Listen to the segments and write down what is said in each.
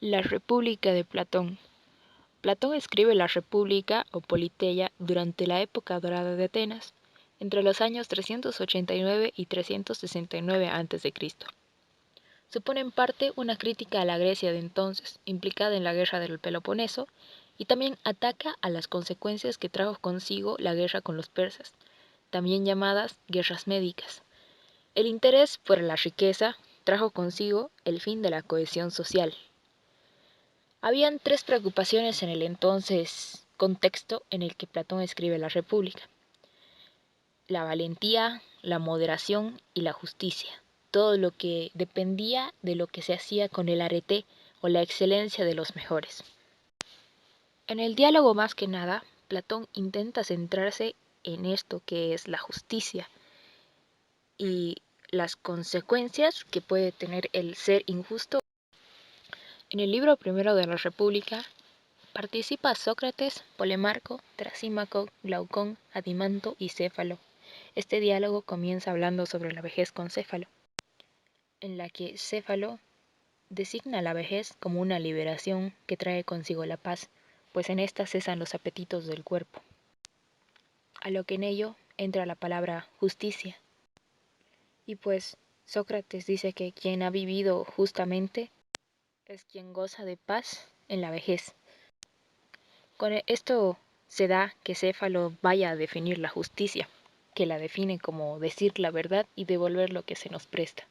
La República de Platón. Platón escribe la República o Politeia durante la época dorada de Atenas, entre los años 389 y 369 a.C. Supone en parte una crítica a la Grecia de entonces, implicada en la guerra del Peloponeso, y también ataca a las consecuencias que trajo consigo la guerra con los persas, también llamadas guerras médicas. El interés por la riqueza trajo consigo el fin de la cohesión social. Habían tres preocupaciones en el entonces contexto en el que Platón escribe la República: la valentía, la moderación y la justicia, todo lo que dependía de lo que se hacía con el arete o la excelencia de los mejores. En el diálogo más que nada, Platón intenta centrarse en esto que es la justicia y las consecuencias que puede tener el ser injusto. En el libro primero de la República participa Sócrates, Polemarco, Trasímaco, Glaucón, Adimanto y Céfalo. Este diálogo comienza hablando sobre la vejez con Céfalo, en la que Céfalo designa la vejez como una liberación que trae consigo la paz, pues en esta cesan los apetitos del cuerpo. A lo que en ello entra la palabra justicia. Y pues Sócrates dice que quien ha vivido justamente es quien goza de paz en la vejez. Con esto se da que Céfalo vaya a definir la justicia, que la define como decir la verdad y devolver lo que se nos presta.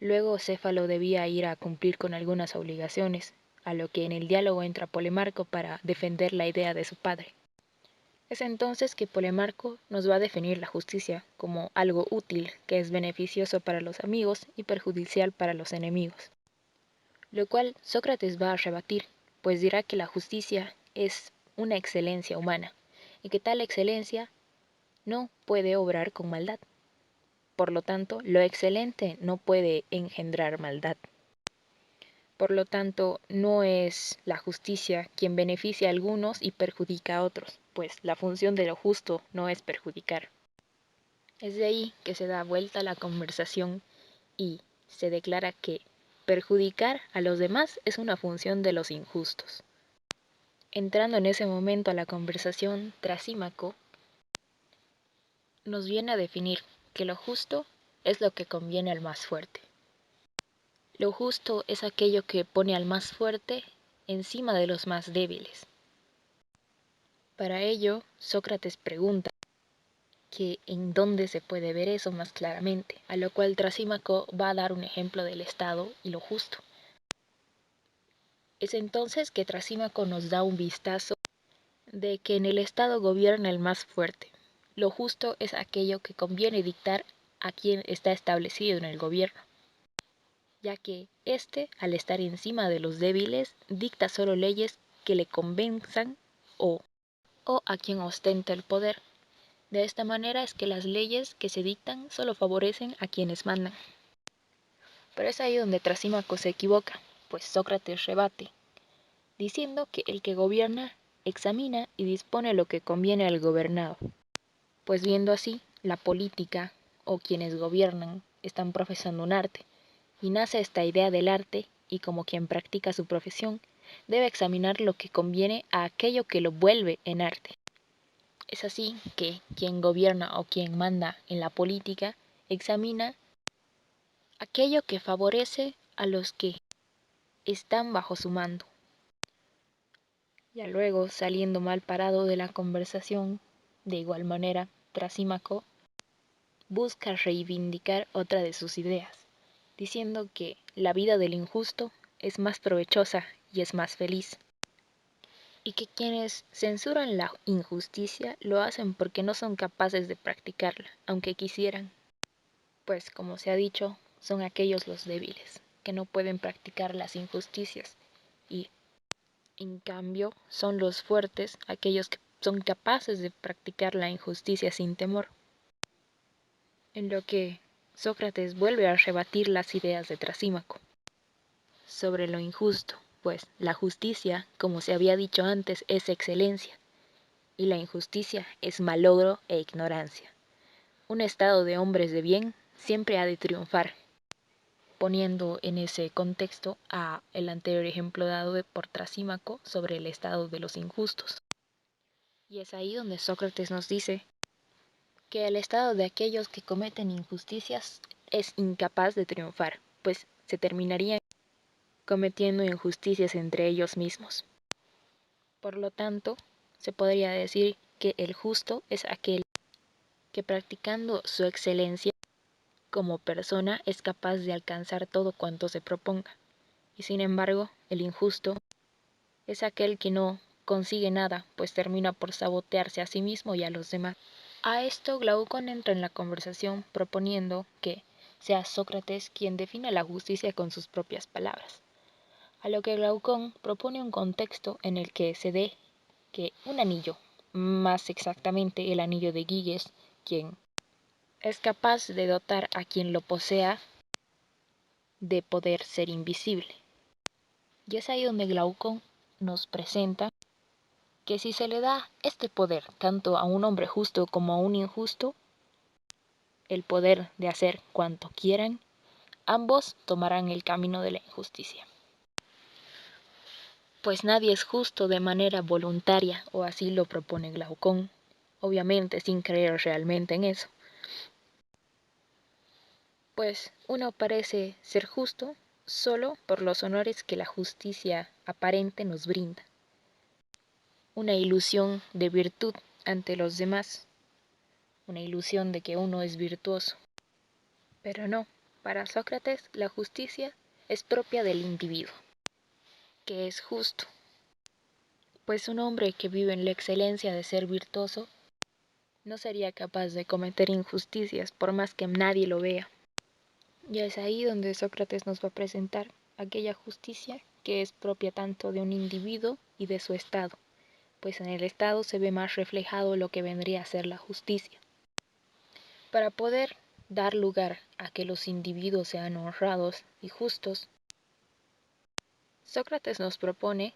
Luego Céfalo debía ir a cumplir con algunas obligaciones, a lo que en el diálogo entra Polemarco para defender la idea de su padre. Es entonces que Polemarco nos va a definir la justicia como algo útil, que es beneficioso para los amigos y perjudicial para los enemigos, lo cual Sócrates va a rebatir, pues dirá que la justicia es una excelencia humana, y que tal excelencia no puede obrar con maldad. Por lo tanto, lo excelente no puede engendrar maldad. Por lo tanto, no es la justicia quien beneficia a algunos y perjudica a otros, pues la función de lo justo no es perjudicar. Es de ahí que se da vuelta la conversación y se declara que perjudicar a los demás es una función de los injustos. Entrando en ese momento a la conversación, Trasímaco nos viene a definir que lo justo es lo que conviene al más fuerte. Lo justo es aquello que pone al más fuerte encima de los más débiles. Para ello, Sócrates pregunta que en dónde se puede ver eso más claramente, a lo cual Trasímaco va a dar un ejemplo del Estado y lo justo. Es entonces que Trasímaco nos da un vistazo de que en el Estado gobierna el más fuerte. Lo justo es aquello que conviene dictar a quien está establecido en el gobierno, ya que éste, al estar encima de los débiles, dicta solo leyes que le convenzan o a quien ostenta el poder. De esta manera es que las leyes que se dictan solo favorecen a quienes mandan. Pero es ahí donde Trasímaco se equivoca, pues Sócrates rebate, diciendo que el que gobierna examina y dispone lo que conviene al gobernado. Pues viendo así, la política o quienes gobiernan están profesando un arte, y nace esta idea del arte, y como quien practica su profesión, debe examinar lo que conviene a aquello que lo vuelve en arte. Es así que quien gobierna o quien manda en la política examina aquello que favorece a los que están bajo su mando. Ya luego, saliendo mal parado de la conversación, de igual manera, Trasímaco busca reivindicar otra de sus ideas, diciendo que la vida del injusto es más provechosa y es más feliz, y que quienes censuran la injusticia lo hacen porque no son capaces de practicarla, aunque quisieran, pues como se ha dicho, son aquellos los débiles, que no pueden practicar las injusticias, y en cambio son los fuertes aquellos que son capaces de practicar la injusticia sin temor. En lo que Sócrates vuelve a rebatir las ideas de Trasímaco sobre lo injusto, pues la justicia, como se había dicho antes, es excelencia, y la injusticia es malogro e ignorancia. Un estado de hombres de bien siempre ha de triunfar. poniendo en ese contexto a el anterior ejemplo dado por Trasímaco sobre el estado de los injustos. Y es ahí donde Sócrates nos dice que el estado de aquellos que cometen injusticias es incapaz de triunfar, pues se terminarían cometiendo injusticias entre ellos mismos. Por lo tanto, se podría decir que el justo es aquel que practicando su excelencia como persona es capaz de alcanzar todo cuanto se proponga, y sin embargo, el injusto es aquel que no consigue nada, pues termina por sabotearse a sí mismo y a los demás. A esto Glaucón entra en la conversación proponiendo que sea Sócrates quien defina la justicia con sus propias palabras, a lo que Glaucón propone un contexto en el que se dé que un anillo, más exactamente el anillo de Giges, quien es capaz de dotar a quien lo posea de poder ser invisible. Y es ahí donde Glaucón nos presenta que si se le da este poder tanto a un hombre justo como a un injusto, el poder de hacer cuanto quieran, ambos tomarán el camino de la injusticia. Pues nadie es justo de manera voluntaria, o así lo propone Glaucón, obviamente sin creer realmente en eso. Pues uno parece ser justo solo por los honores que la justicia aparente nos brinda. Una ilusión de virtud ante los demás, una ilusión de que uno es virtuoso. Pero no, para Sócrates la justicia es propia del individuo, que es justo, pues un hombre que vive en la excelencia de ser virtuoso no sería capaz de cometer injusticias por más que nadie lo vea. Y es ahí donde Sócrates nos va a presentar aquella justicia que es propia tanto de un individuo y de su estado, pues en el estado se ve más reflejado lo que vendría a ser la justicia. Para poder dar lugar a que los individuos sean honrados y justos, Sócrates nos propone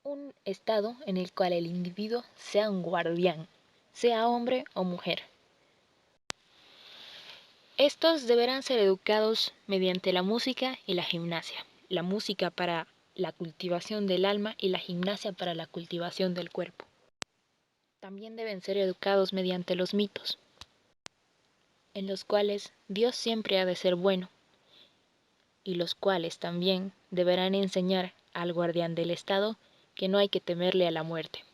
un estado en el cual el individuo sea un guardián, sea hombre o mujer. Estos deberán ser educados mediante la música y la gimnasia. La música para la cultivación del alma y la gimnasia para la cultivación del cuerpo. También deben ser educados mediante los mitos, en los cuales Dios siempre ha de ser bueno, y los cuales también deberán enseñar al guardián del Estado que no hay que temerle a la muerte.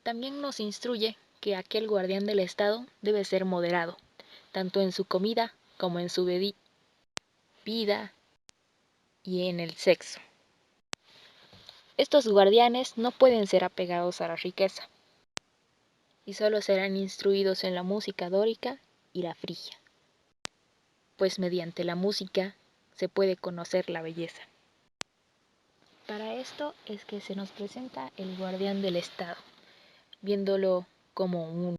También nos instruye que aquel guardián del Estado debe ser moderado, tanto en su comida como en su bebida y en el sexo. Estos guardianes no pueden ser apegados a la riqueza, y solo serán instruidos en la música dórica y la frigia, pues mediante la música se puede conocer la belleza. Para esto es que se nos presenta el guardián del Estado, viéndolo como un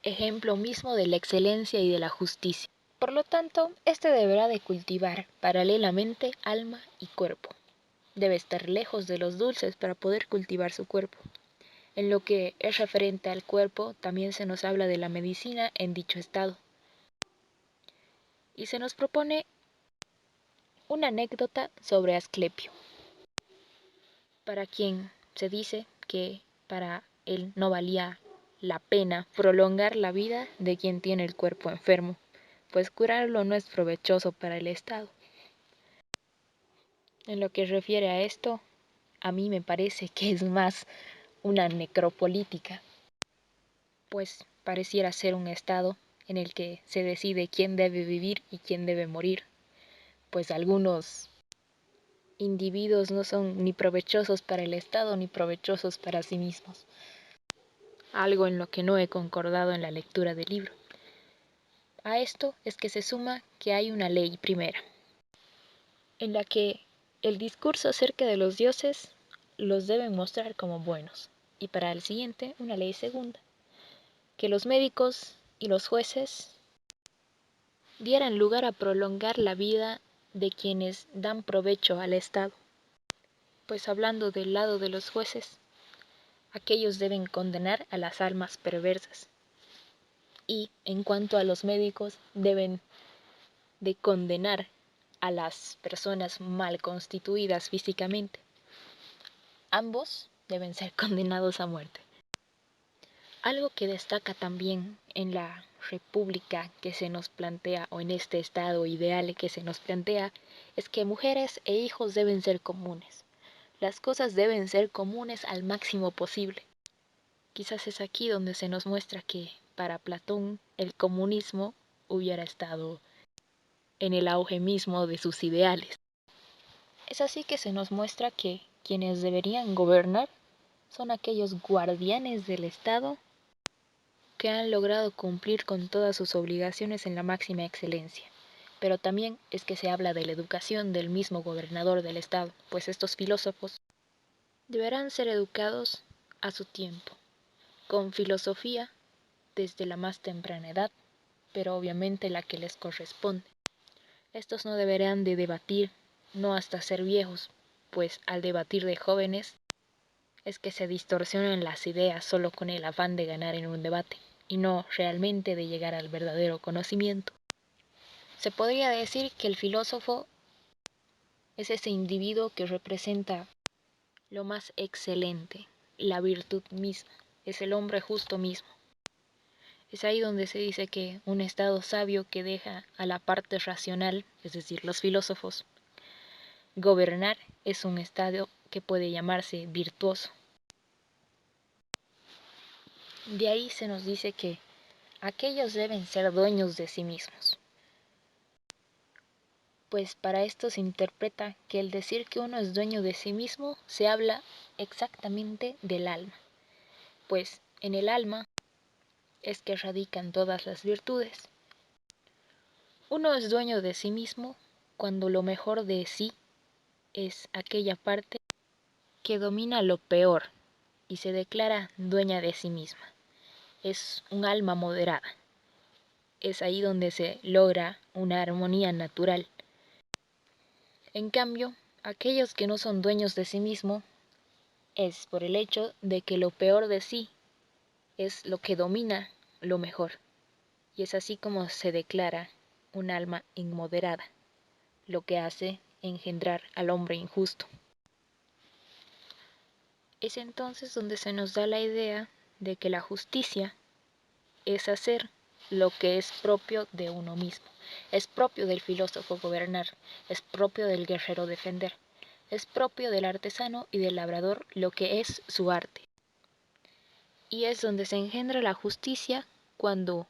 ejemplo mismo de la excelencia y de la justicia. Por lo tanto, este deberá de cultivar paralelamente alma y cuerpo. Debe estar lejos de los dulces para poder cultivar su cuerpo. En lo que es referente al cuerpo, también se nos habla de la medicina en dicho estado. Y se nos propone una anécdota sobre Asclepio, para quien se dice que para él no valía la pena prolongar la vida de quien tiene el cuerpo enfermo, pues curarlo no es provechoso para el estado. En lo que refiere a esto, a mí me parece que es más una necropolítica, pues pareciera ser un estado en el que se decide quién debe vivir y quién debe morir, pues algunos individuos no son ni provechosos para el Estado ni provechosos para sí mismos, algo en lo que no he concordado en la lectura del libro. A esto es que se suma que hay una ley primera, en la que el discurso acerca de los dioses los deben mostrar como buenos, y para el siguiente una ley segunda, que los médicos y los jueces dieran lugar a prolongar la vida de quienes dan provecho al Estado. Pues hablando del lado de los jueces, aquellos deben condenar a las almas perversas, y en cuanto a los médicos deben de condenar a las personas mal constituidas físicamente. Ambos deben ser condenados a muerte. Algo que destaca también en la república que se nos plantea, o en este estado ideal que se nos plantea, es que mujeres e hijos deben ser comunes. Las cosas deben ser comunes al máximo posible. Quizás es aquí donde se nos muestra que para Platón el comunismo hubiera estado en el auge mismo de sus ideales. Es así que se nos muestra que quienes deberían gobernar son aquellos guardianes del Estado que han logrado cumplir con todas sus obligaciones en la máxima excelencia. Pero también es que se habla de la educación del mismo gobernador del Estado, pues estos filósofos deberán ser educados a su tiempo, con filosofía desde la más temprana edad, pero obviamente la que les corresponde. Estos no deberán de debatir, no hasta ser viejos, pues al debatir de jóvenes es que se distorsionan las ideas solo con el afán de ganar en un debate, y no realmente de llegar al verdadero conocimiento. Se podría decir que el filósofo es ese individuo que representa lo más excelente, la virtud misma, es el hombre justo mismo. Es ahí donde se dice que un estado sabio que deja a la parte racional, es decir, los filósofos, gobernar, es un estado que puede llamarse virtuoso. De ahí se nos dice que aquellos deben ser dueños de sí mismos, pues para esto se interpreta que el decir que uno es dueño de sí mismo se habla exactamente del alma, pues en el alma es que radican todas las virtudes. Uno es dueño de sí mismo cuando lo mejor de sí es aquella parte que domina lo peor y se declara dueña de sí misma. Es un alma moderada. Es ahí donde se logra una armonía natural. En cambio, aquellos que no son dueños de sí mismo es por el hecho de que lo peor de sí es lo que domina lo mejor. Y es así como se declara un alma inmoderada, lo que hace engendrar al hombre injusto. Es entonces donde se nos da la idea de que la justicia es hacer lo que es propio de uno mismo, es propio del filósofo gobernar, es propio del guerrero defender, es propio del artesano y del labrador lo que es su arte. Y es donde se engendra la justicia cuando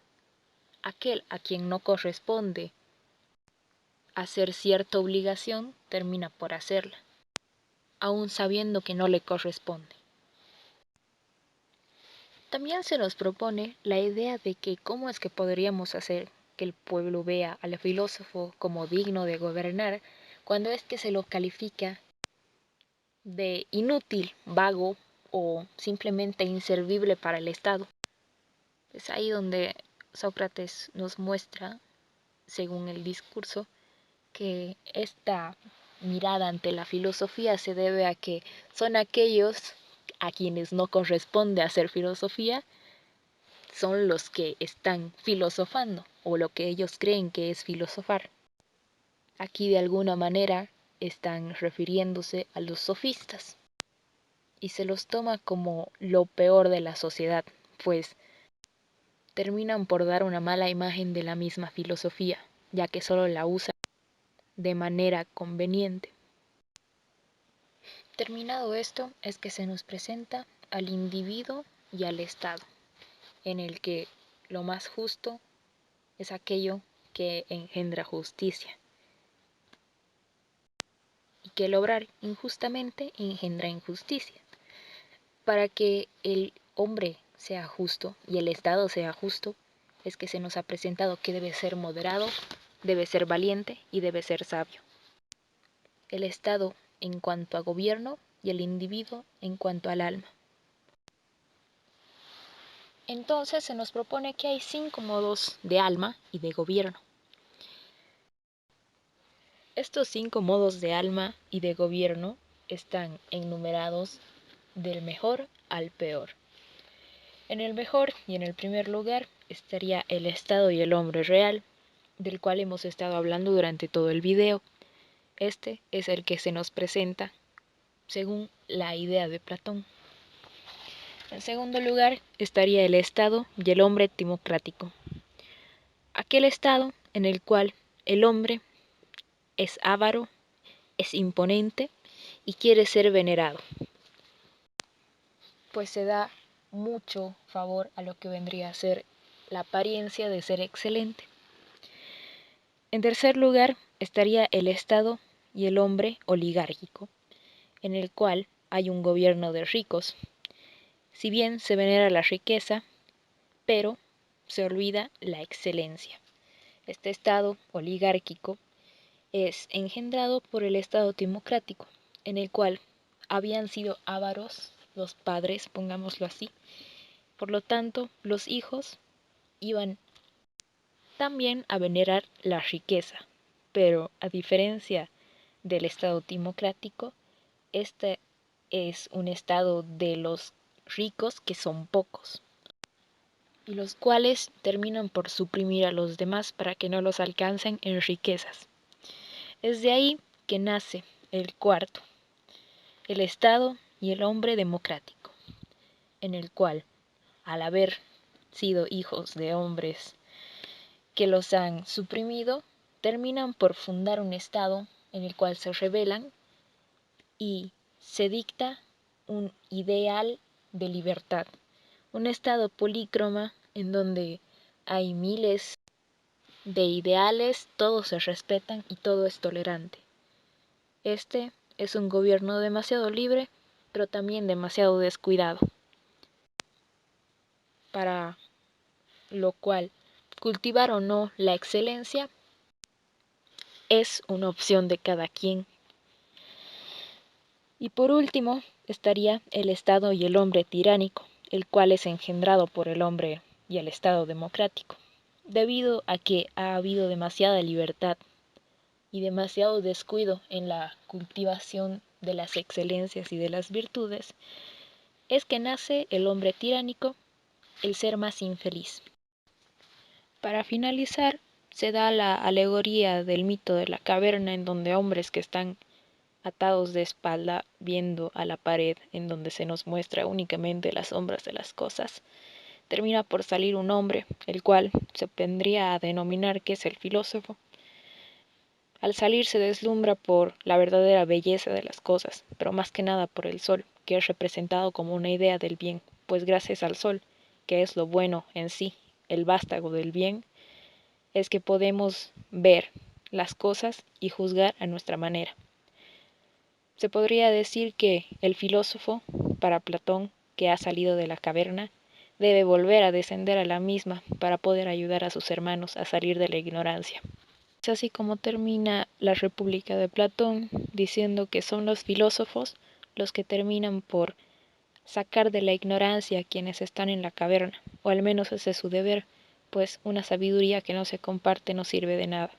aquel a quien no corresponde hacer cierta obligación termina por hacerla, aun sabiendo que no le corresponde. También se nos propone la idea de que cómo es que podríamos hacer que el pueblo vea al filósofo como digno de gobernar cuando es que se lo califica de inútil, vago o simplemente inservible para el Estado. Es ahí donde Sócrates nos muestra, según el discurso, que esta mirada ante la filosofía se debe a que son aquellos a quienes no corresponde hacer filosofía, son los que están filosofando, o lo que ellos creen que es filosofar. Aquí de alguna manera están refiriéndose a los sofistas, y se los toma como lo peor de la sociedad, pues terminan por dar una mala imagen de la misma filosofía, ya que solo la usan de manera conveniente. Terminado esto, es que se nos presenta al individuo y al Estado, en el que lo más justo es aquello que engendra justicia, y que el obrar injustamente engendra injusticia. Para que el hombre sea justo y el Estado sea justo, es que se nos ha presentado que debe ser moderado, debe ser valiente y debe ser sabio. El Estado en cuanto a gobierno y el individuo en cuanto al alma. Entonces se nos propone que hay 5 modos de alma y de gobierno. Estos 5 modos de alma y de gobierno están enumerados del mejor al peor. En el mejor y en el primer lugar estaría el Estado y el hombre real, del cual hemos estado hablando durante todo el video. Este es el que se nos presenta según la idea de Platón. En segundo lugar estaría el Estado y el hombre democrático. Aquel Estado en el cual el hombre es avaro, es imponente y quiere ser venerado, pues se da mucho favor a lo que vendría a ser la apariencia de ser excelente. En tercer lugar estaría el Estado y el hombre oligárquico, en el cual hay un gobierno de ricos. Si bien se venera la riqueza, pero se olvida la excelencia. Este Estado oligárquico es engendrado por el Estado democrático, en el cual habían sido ávaros los padres, pongámoslo así. Por lo tanto, los hijos iban también a venerar la riqueza, pero a diferencia del Estado democrático, este es un estado de los ricos que son pocos, y los cuales terminan por suprimir a los demás para que no los alcancen en riquezas. Es de ahí que nace el cuarto, el Estado y el hombre democrático, en el cual, al haber sido hijos de hombres que los han suprimido, terminan por fundar un Estado en el cual se rebelan y se dicta un ideal de libertad, un Estado polícroma en donde hay miles de ideales, todos se respetan y todo es tolerante. Este es un gobierno demasiado libre, pero también demasiado descuidado, para lo cual cultivar o no la excelencia es una opción de cada quien. Y por último estaría el Estado y el hombre tiránico, el cual es engendrado por el hombre y el Estado democrático, debido a que ha habido demasiada libertad y demasiado descuido en la cultivación de las excelencias y de las virtudes, es que nace el hombre tiránico, el ser más infeliz. Para finalizar, se da la alegoría del mito de la caverna, en donde hombres que están atados de espalda viendo a la pared, en donde se nos muestra únicamente las sombras de las cosas, termina por salir un hombre, el cual se vendría a denominar que es el filósofo. Al salir se deslumbra por la verdadera belleza de las cosas, pero más que nada por el sol, que es representado como una idea del bien, pues gracias al sol, que es lo bueno en sí, el vástago del bien, es que podemos ver las cosas y juzgar a nuestra manera. Se podría decir que el filósofo, para Platón, que ha salido de la caverna, debe volver a descender a la misma para poder ayudar a sus hermanos a salir de la ignorancia. Es así como termina la República de Platón, diciendo que son los filósofos los que terminan por sacar de la ignorancia a quienes están en la caverna, o al menos ese es su deber, pues una sabiduría que no se comparte no sirve de nada.